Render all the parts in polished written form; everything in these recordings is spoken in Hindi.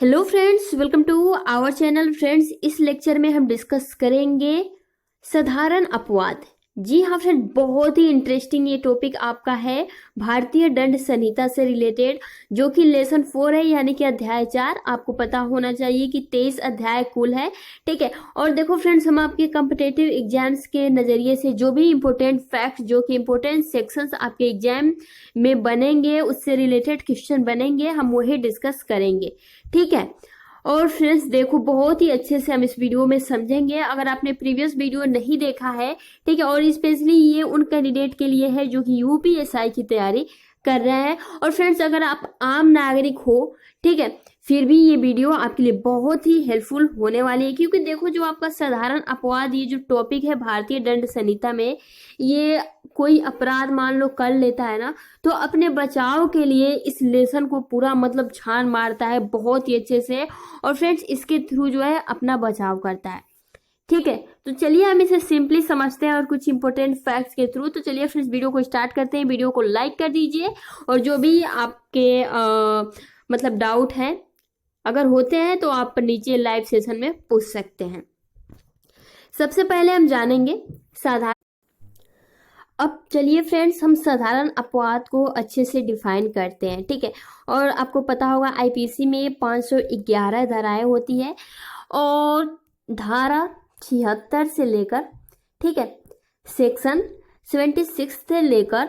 Hello friends, welcome to our channel. Friends, इस लेक्चर में हम डिस्कस करेंगे साधारण अपवाद। जी हाँ फ्रेंड, बहुत ही इंटरेस्टिंग ये टॉपिक आपका है भारतीय दंड संहिता से रिलेटेड, जो कि लेसन 4 है, यानी कि अध्याय 4। आपको पता होना चाहिए कि 23 अध्याय कुल है, ठीक है। और देखो फ्रेंड्स, हम आपके कॉम्पिटिटिव एग्जाम्स के नजरिए से जो भी इंपॉर्टेंट फैक्ट्स, जो कि इंपॉर्टेंट सेक्शंस आपके एग्जाम में बनेंगे, उससे रिलेटेड क्वेश्चन बनेंगे, हम वही डिस्कस करेंगे, ठीक है। और फ्रेंड्स देखो, बहुत ही अच्छे से हम इस वीडियो में समझेंगे। अगर आपने प्रीवियस वीडियो नहीं देखा है, ठीक है, और स्पेशली ये उन कैंडिडेट के लिए है जो कि यूपीएसआई की तैयारी कर रहे हैं। और फ्रेंड्स, अगर आप आम नागरिक हो, ठीक है, फिर भी ये वीडियो आपके लिए बहुत ही हेल्पफुल होने वाली है, क्योंकि देखो जो आपका साधारण अपवाद, ये जो टॉपिक है भारतीय दंड संहिता में, ये कोई अपराध मान लो कर लेता है ना, तो अपने बचाव के लिए इस लेसन को पूरा मतलब छान मारता है बहुत ही अच्छे से। और फ्रेंड्स, इसके थ्रू जो है अपना बचाव करता है, ठीक है। तो चलिए हम इसे सिंपली समझते हैं और कुछ इंपॉर्टेंट फैक्ट्स के थ्रू। तो चलिए फ्रेंड्स, वीडियो को स्टार्ट करते हैं। वीडियो को लाइक कर दीजिए, और जो भी आपके मतलब डाउट है अगर होते हैं तो आप नीचे लाइव सेशन में पूछ सकते हैं। सबसे पहले हम जानेंगे साधारण। अब चलिए फ्रेंड्स, हम साधारण अपवाद को अच्छे से डिफाइन करते हैं, ठीक है। और आपको पता होगा आईपीसी में 511 धाराएं होती है, और धारा 76 से लेकर, ठीक है, सेक्शन 76 से लेकर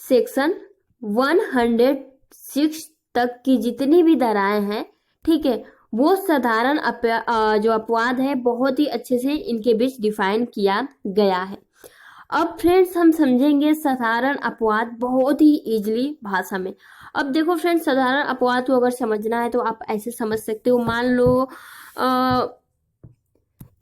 सेक्शन 106 तक की जितनी भी धाराएं हैं, ठीक है, वो साधारण जो अपवाद है, बहुत ही अच्छे से इनके बीच डिफाइन किया गया है। अब फ्रेंड्स, हम समझेंगे साधारण अपवाद बहुत ही इजीली भाषा में। अब देखो फ्रेंड्स, साधारण अपवाद को अगर समझना है तो आप ऐसे समझ सकते हो। मान लो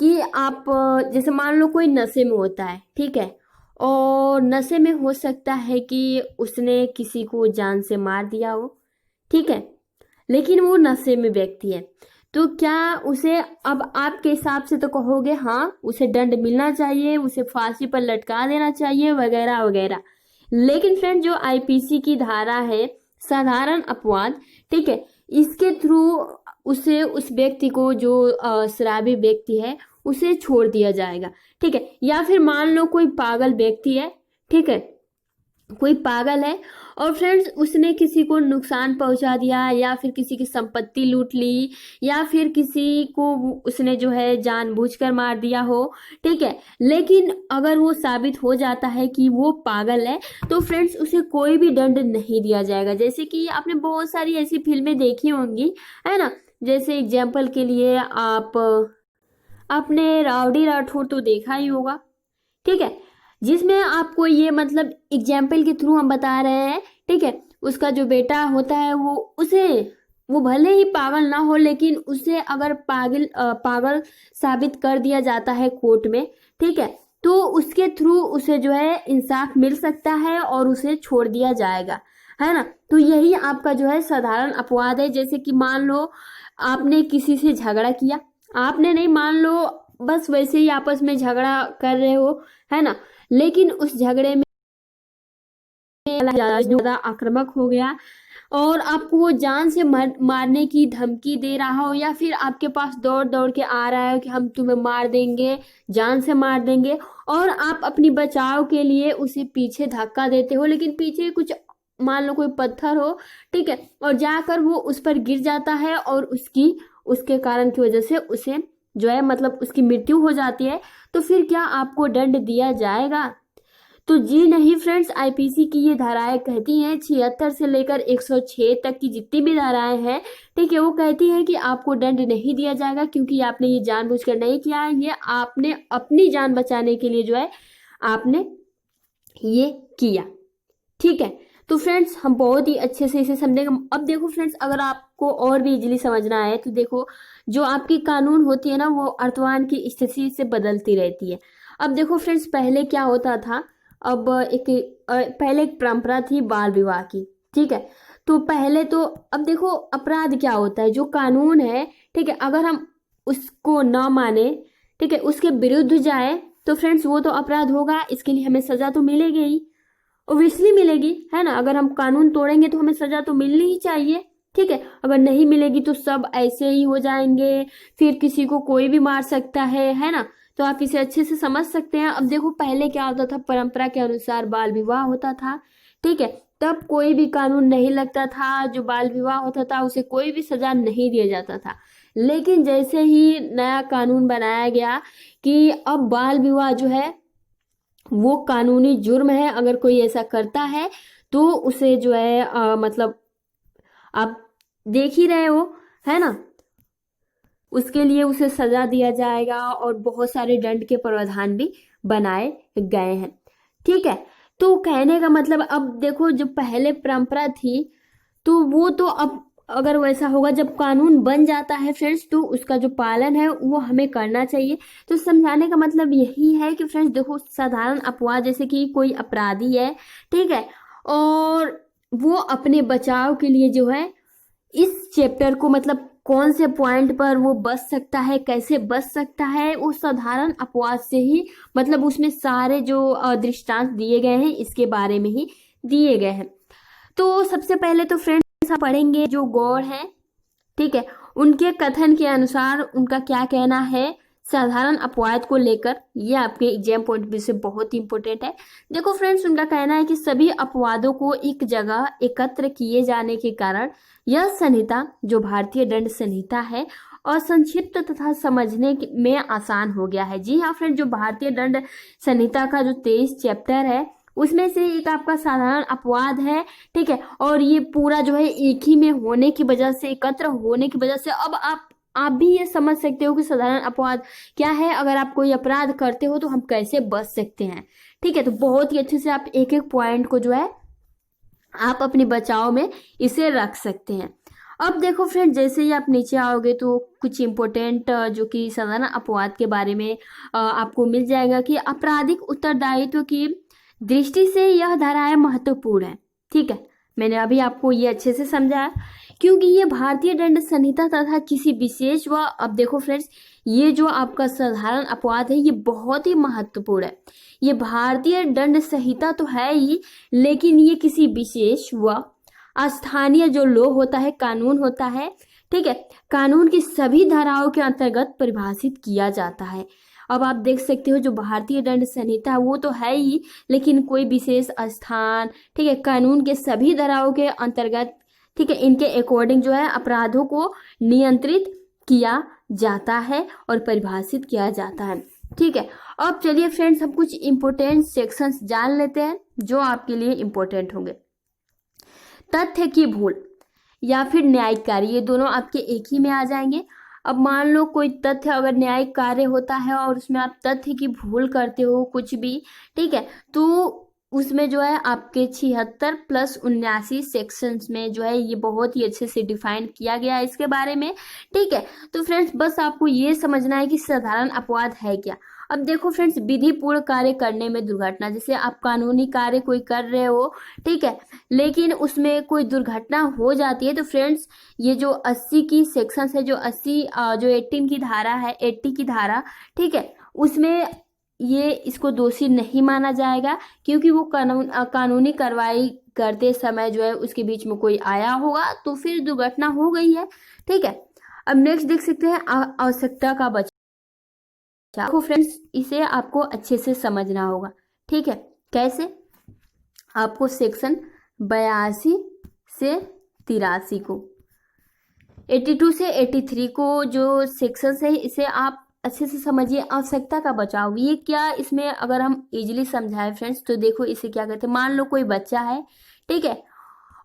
कि आप जैसे मान लो कोई नशे में होता है, ठीक है, और नशे में हो सकता है कि उसने किसी को जान से मार दिया हो, ठीक है, लेकिन वो नशे में व्यक्ति है, तो क्या उसे, अब आपके हिसाब से तो कहोगे हाँ उसे दंड मिलना चाहिए, उसे फांसी पर लटका देना चाहिए, वगैरह वगैरह। लेकिन फ्रेंड, जो आईपीसी की धारा है साधारण अपवाद, ठीक है, इसके थ्रू उसे, उस व्यक्ति को जो शराबी व्यक्ति है, उसे छोड़ दिया जाएगा, ठीक है। या फिर मान लो कोई पागल व्यक्ति है, ठीक है, कोई पागल है, और फ्रेंड्स उसने किसी को नुकसान पहुंचा दिया, या फिर किसी की संपत्ति लूट ली, या फिर किसी को उसने जो है जानबूझकर मार दिया हो, ठीक है, लेकिन अगर वो साबित हो जाता है कि वो पागल है, तो फ्रेंड्स उसे कोई भी दंड नहीं दिया जाएगा। जैसे कि आपने बहुत सारी ऐसी फिल्में देखी होंगी, है ना। जैसे एग्जाम्पल के लिए आपने राउडी राठौर तो देखा ही होगा, ठीक है, जिसमें आपको ये मतलब एग्जाम्पल के थ्रू हम बता रहे हैं, ठीक है। उसका जो बेटा होता है, वो भले ही पागल ना हो, लेकिन उसे अगर पागल साबित कर दिया जाता है कोर्ट में, ठीक है, तो उसके थ्रू उसे जो है इंसाफ मिल सकता है और उसे छोड़ दिया जाएगा, है ना। तो यही आपका जो है साधारण अपवाद है। जैसे कि मान लो आपने किसी से झगड़ा किया, आपने नहीं, मान लो बस वैसे ही आपस में झगड़ा कर रहे हो, है ना, लेकिन उस झगड़े में ज्यादा आक्रामक हो गया और आपको वो जान से मारने की धमकी दे रहा हो, या फिर आपके पास दौड़ दौड़ के आ रहा है कि हम तुम्हें मार देंगे, जान से मार देंगे, और आप अपनी बचाव के लिए उसे पीछे धक्का देते हो, लेकिन पीछे कुछ मान लो कोई पत्थर हो, ठीक है, और जाकर वो उस पर गिर जाता है, और उसके कारण की वजह से उसे जो है मतलब उसकी मृत्यु हो जाती है, तो फिर क्या आपको दंड दिया जाएगा? तो जी नहीं फ्रेंड्स, आईपीसी की ये धाराएं कहती हैं, 76 से लेकर 106 तक की जितनी भी धाराएं हैं, ठीक है, वो कहती हैं कि आपको दंड नहीं दिया जाएगा, क्योंकि आपने ये जानबूझकर नहीं किया है, ये आपने अपनी जान बचाने के लिए जो है आपने ये किया, ठीक है। तो फ्रेंड्स, हम बहुत ही अच्छे से इसे समझेंगे। अब देखो फ्रेंड्स, अगर आपको और भी इजीली समझना है तो देखो, जो आपकी कानून होती है ना, वो वर्तमान की स्थिति से बदलती रहती है। अब देखो फ्रेंड्स, पहले क्या होता था, अब पहले एक परंपरा थी बाल विवाह की, ठीक है। तो पहले तो, अब देखो अपराध क्या होता है, जो कानून है, ठीक है, अगर हम उसको ना माने, ठीक है, उसके विरुद्ध जाए, तो फ्रेंड्स वो तो अपराध होगा, इसके लिए हमें सजा तो मिलेगी ही, ओब्वियसली मिलेगी, है ना। अगर हम कानून तोड़ेंगे तो हमें सजा तो मिलनी ही चाहिए, ठीक है। अगर नहीं मिलेगी तो सब ऐसे ही हो जाएंगे, फिर किसी को कोई भी मार सकता है ना। तो आप इसे अच्छे से समझ सकते हैं। अब देखो पहले क्या होता था, परंपरा के अनुसार बाल विवाह होता था, ठीक है। तब कोई भी कानून नहीं लगता था, जो बाल विवाह होता था उसे कोई भी सजा नहीं दिया जाता था। लेकिन जैसे ही नया कानून बनाया गया कि अब बाल विवाह जो है वो कानूनी जुर्म है, अगर कोई ऐसा करता है तो उसे जो है मतलब आप देख ही रहे हो, है ना, उसके लिए उसे सजा दिया जाएगा और बहुत सारे दंड के प्रावधान भी बनाए गए हैं, ठीक है। तो कहने का मतलब अब देखो जो पहले परंपरा थी तो वो तो अब अगर वैसा होगा, जब कानून बन जाता है फ्रेंड्स तो उसका जो पालन है वो हमें करना चाहिए। तो समझाने का मतलब यही है कि फ्रेंड्स देखो साधारण अपवाद जैसे कि कोई अपराधी है, ठीक है, और वो अपने बचाव के लिए जो है इस चैप्टर को मतलब कौन से पॉइंट पर वो बच सकता है, कैसे बच सकता है, वो साधारण अपवाद से ही मतलब उसमें सारे जो दृष्टांत दिए गए हैं इसके बारे में ही दिए गए हैं। तो सबसे पहले तो फ्रेंड्स पढ़ेंगे जो गौड़ है, ठीक है, उनके कथन के अनुसार उनका क्या कहना है साधारण अपवाद को लेकर। ये आपके एग्जाम पॉइंट भी से बहुत ही इंपॉर्टेंट है। देखो फ्रेंड्स उनका कहना है कि सभी अपवादों को एक जगह एकत्र किए जाने के कारण यह संहिता जो भारतीय दंड संहिता है और संक्षिप्त तथा समझने में आसान हो गया है। जी हाँ फ्रेंड, जो भारतीय दंड संहिता का जो 23 चैप्टर है उसमें से एक आपका साधारण अपवाद है, ठीक है। और ये पूरा जो है एक ही में होने की वजह से, एकत्र होने की वजह से अब आप भी ये समझ सकते हो कि साधारण अपवाद क्या है, अगर आप कोई अपराध करते हो तो हम कैसे बच सकते हैं, ठीक है। तो बहुत ही अच्छे से आप एक एक पॉइंट को जो है आप अपने बचाव में इसे रख सकते हैं। अब देखो फ्रेंड जैसे ही आप नीचे आओगे तो कुछ इंपॉर्टेंट जो कि साधारण अपवाद के बारे में आपको मिल जाएगा कि आपराधिक उत्तरदायित्व की दृष्टि से यह धाराएं महत्वपूर्ण है, ठीक है। मैंने अभी आपको ये अच्छे से समझाया क्योंकि ये भारतीय दंड संहिता तथा किसी विशेष व अब देखो फ्रेंड्स ये जो आपका साधारण अपवाद है ये बहुत ही महत्वपूर्ण है। ये भारतीय दंड संहिता तो है ही, लेकिन ये किसी विशेष व स्थानीय जो लॉ होता है, कानून होता है, ठीक है, कानून की सभी धाराओं के अंतर्गत परिभाषित किया जाता है। अब आप देख सकते हो जो भारतीय दंड संहिता वो तो है ही, लेकिन कोई विशेष स्थान, ठीक है, कानून के सभी धाराओं के अंतर्गत, ठीक है, इनके अकॉर्डिंग जो है अपराधों को नियंत्रित किया जाता है और परिभाषित किया जाता है, ठीक है। अब चलिए फ्रेंड्स हम कुछ इंपॉर्टेंट सेक्शंस जान लेते हैं जो आपके लिए इंपॉर्टेंट होंगे। तथ्य की भूल या फिर न्यायिक कार्य, ये दोनों आपके एक ही में आ जाएंगे। अब मान लो कोई तथ्य अगर न्यायिक कार्य होता है और उसमें आप तथ्य की भूल करते हो कुछ भी, ठीक है, तो उसमें जो है आपके 76 + 79 सेक्शंस में जो है ये बहुत ही अच्छे से डिफाइन किया गया है इसके बारे में, ठीक है। तो फ्रेंड्स बस आपको ये समझना है कि साधारण अपवाद है क्या। अब देखो फ्रेंड्स विधिपूर्ण कार्य करने में दुर्घटना, जैसे आप कानूनी कार्य कोई कर रहे हो, ठीक है, लेकिन उसमें कोई दुर्घटना हो जाती है तो फ्रेंड्स ये जो 80 की सेक्शन है, जो 80 जो 18 की धारा है, 80 की धारा, ठीक है, उसमें ये इसको दोषी नहीं माना जाएगा क्योंकि वो कानूनी कार्रवाई करते समय जो है उसके बीच में कोई आया होगा तो फिर दुर्घटना हो गई है, ठीक है। अब नेक्स्ट देख सकते हैं आवश्यकता का बचाव। देखो फ्रेंड्स इसे आपको अच्छे से समझना होगा, ठीक है। कैसे? आपको सेक्शन 82 से 83 को, 82 से 83 को जो सेक्शन है इसे आप अच्छे से समझिए। आवश्यकता का बचाव ये क्या, इसमें अगर हम इजीली समझाएं फ्रेंड्स तो देखो इसे क्या कहते हैं। मान लो कोई बच्चा है, ठीक है,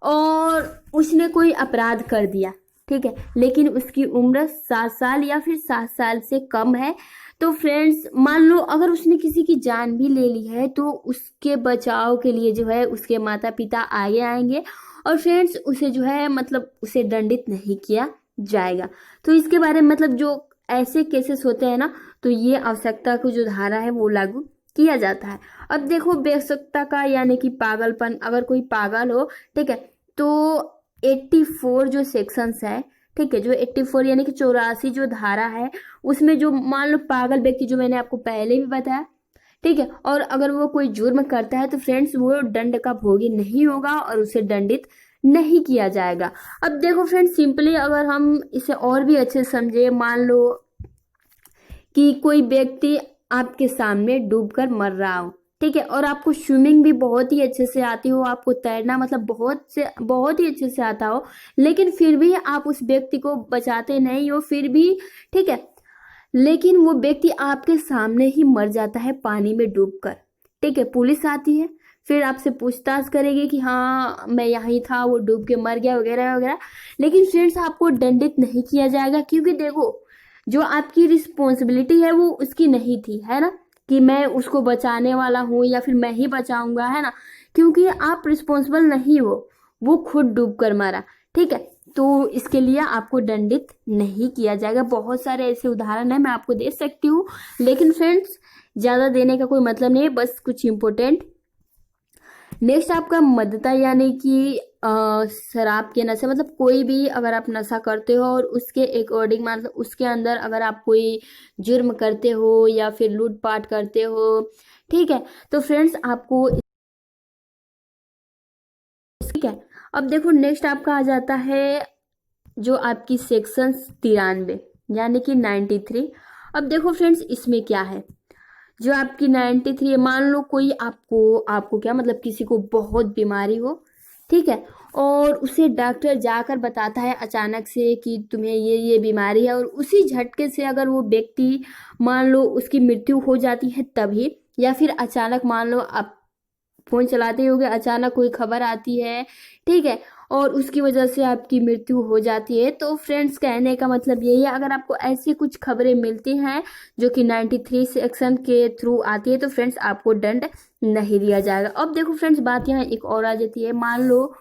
और उसने कोई अपराध कर दिया, ठीक है, लेकिन उसकी उम्र 7 साल या फिर 7 साल से कम है, तो फ्रेंड्स मान लो अगर उसने किसी की जान भी ले ली है तो उसके बचाव के लिए जो है उसके माता पिता आगे आएंगे और फ्रेंड्स उसे जो है मतलब उसे दंडित नहीं किया जाएगा। तो इसके बारे में मतलब जो ऐसे केसेस होते हैं ना तो ये आवश्यकता को जो धारा है वो लागू किया जाता है। अब देखो बेवकूफता का यानी कि पागलपन, अगर कोई पागल हो, ठीक है, तो 84 जो सेक्शंस है, ठीक है, जो 84 यानी कि 84 जो धारा है उसमें जो मान लो पागल व्यक्ति जो मैंने आपको पहले भी बताया, ठीक है, और अगर वो कोई जुर्म करता है तो फ्रेंड्स वो दंड का भोगी नहीं होगा और उसे दंडित नहीं किया जाएगा। अब देखो फ्रेंड्स, सिंपली अगर हम इसे और भी अच्छे से समझे, मान लो कि कोई व्यक्ति आपके सामने डूबकर मर रहा हो, ठीक है, और आपको स्विमिंग भी बहुत ही अच्छे से आती हो, आपको तैरना मतलब बहुत ही अच्छे से आता हो, लेकिन फिर भी आप उस व्यक्ति को बचाते नहीं हो, फिर भी ठीक है, लेकिन वो व्यक्ति आपके सामने ही मर जाता है पानी में डूबकर, ठीक है। पुलिस आती है, फिर आपसे पूछताछ करेगी कि हाँ मैं यहीं था, वो डूब के मर गया वगैरह वगैरह, लेकिन फ्रेंड्स आपको दंडित नहीं किया जाएगा, क्योंकि देखो जो आपकी रिस्पॉन्सिबिलिटी है वो उसकी नहीं थी, है ना, कि मैं उसको बचाने वाला हूँ या फिर मैं ही बचाऊंगा, है ना, क्योंकि आप रिस्पॉन्सिबल नहीं हो, वो खुद डूब कर मारा, ठीक है। तो इसके लिए आपको दंडित नहीं किया जाएगा। बहुत सारे ऐसे उदाहरण है, मैं आपको दे सकती हूँ, लेकिन फ्रेंड्स ज़्यादा देने का कोई मतलब नहीं है, बस कुछ इम्पोर्टेंट। नेक्स्ट आपका मदता, यानी कि शराब के नशे, मतलब कोई भी अगर आप नशा करते हो और उसके अकॉर्डिंग, मतलब उसके अंदर अगर आप कोई जुर्म करते हो या फिर लूटपाट करते हो, ठीक है, तो फ्रेंड्स आपको, ठीक है। अब देखो नेक्स्ट आपका आ जाता है जो आपकी सेक्शन 93, यानी कि 93। अब देखो फ्रेंड्स इसमें क्या है, जो आपकी 93 है, मान लो कोई आपको आपको क्या मतलब किसी को बहुत बीमारी हो, ठीक है, और उसे डॉक्टर जाकर बताता है अचानक से कि तुम्हें ये बीमारी है, और उसी झटके से अगर वो व्यक्ति मान लो उसकी मृत्यु हो जाती है तभी, या फिर अचानक मान लो आप फोन चलाते होगे, अचानक कोई खबर आती है, ठीक है, और उसकी वजह से आपकी मृत्यु हो जाती है, तो फ्रेंड्स कहने का मतलब यही है, अगर आपको ऐसी कुछ खबरें मिलती हैं जो कि 93 सेक्शन के थ्रू आती है, तो फ्रेंड्स आपको दंड नहीं दिया जाएगा। अब देखो फ्रेंड्स बात यहाँ एक और आ जाती है, मान लो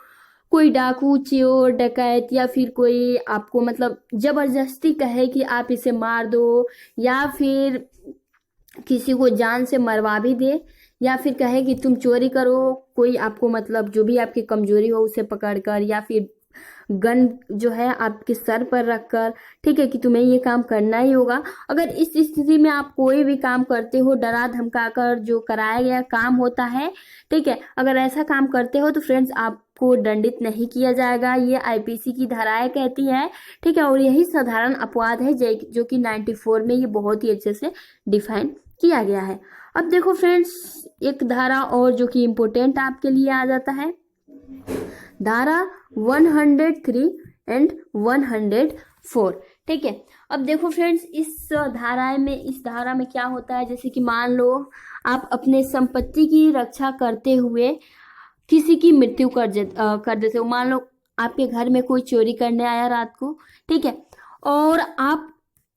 कोई डाकू, चोर, डकैत या फिर कोई आपको मतलब जबरदस्ती कहे कि आप इसे मार दो, या फिर किसी को जान से मरवा भी दे, या फिर कहे कि तुम चोरी करो, कोई आपको मतलब जो भी आपकी कमजोरी हो उसे पकड़कर, या फिर गन जो है आपके सर पर रखकर, ठीक है, कि तुम्हें ये काम करना ही होगा। अगर इस स्थिति में आप कोई भी काम करते हो डरा धमकाकर जो कराया गया काम होता है, ठीक है, अगर ऐसा काम करते हो तो फ्रेंड्स आपको दंडित नहीं किया जाएगा, ये आईपीसी की धाराएं कहती है, ठीक है, और यही साधारण अपराध है जो कि 94 में ये बहुत ही अच्छे से डिफाइन किया गया है। अब देखो फ्रेंड्स एक धारा और जो कि इम्पोर्टेंट आपके लिए आ जाता है, धारा 103 एंड 104, ठीक है। अब देखो फ्रेंड्स इस धारा में क्या होता है, जैसे कि मान लो आप अपने संपत्ति की रक्षा करते हुए किसी की मृत्यु कर देते हो, मान लो आपके घर में कोई चोरी करने आया रात को, ठीक है, और आप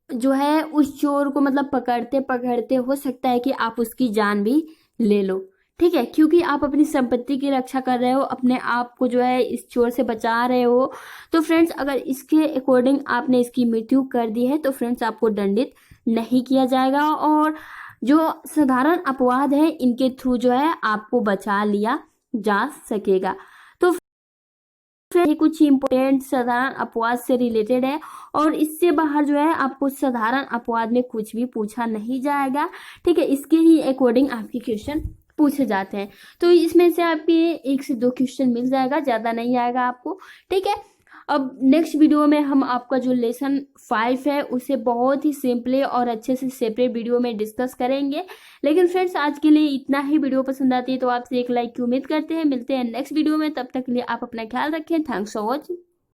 जो है उस चोर को मतलब पकड़ते पकड़ते हो सकता है कि आप उसकी जान भी ले लो, ठीक है, क्योंकि आप अपनी संपत्ति की रक्षा कर रहे हो, अपने आप को जो है इस चोर से बचा रहे हो, तो फ्रेंड्स अगर इसके अकॉर्डिंग आपने इसकी मृत्यु कर दी है तो फ्रेंड्स आपको दंडित नहीं किया जाएगा, और जो साधारण अपवाद है इनके थ्रू जो है आपको बचा लिया जा सकेगा। तो ये कुछ इम्पोर्टेंट साधारण अपवाद से रिलेटेड है, और इससे बाहर जो है आपको साधारण अपवाद में कुछ भी पूछा नहीं जाएगा, ठीक है, इसके ही अकॉर्डिंग आपके क्वेश्चन पूछे जाते हैं, तो इसमें से आपके 1 से 2 क्वेश्चन मिल जाएगा, ज़्यादा नहीं आएगा आपको, ठीक है। अब नेक्स्ट वीडियो में हम आपका जो लेसन 5 है उसे बहुत ही सिंपली और अच्छे से सेपरेट वीडियो में डिस्कस करेंगे, लेकिन फ्रेंड्स आज के लिए इतना ही। वीडियो पसंद आती है तो आपसे एक लाइक की उम्मीद करते हैं, मिलते हैं नेक्स्ट वीडियो में, तब तक के लिए आप अपना ख्याल रखें। Thanks for watching.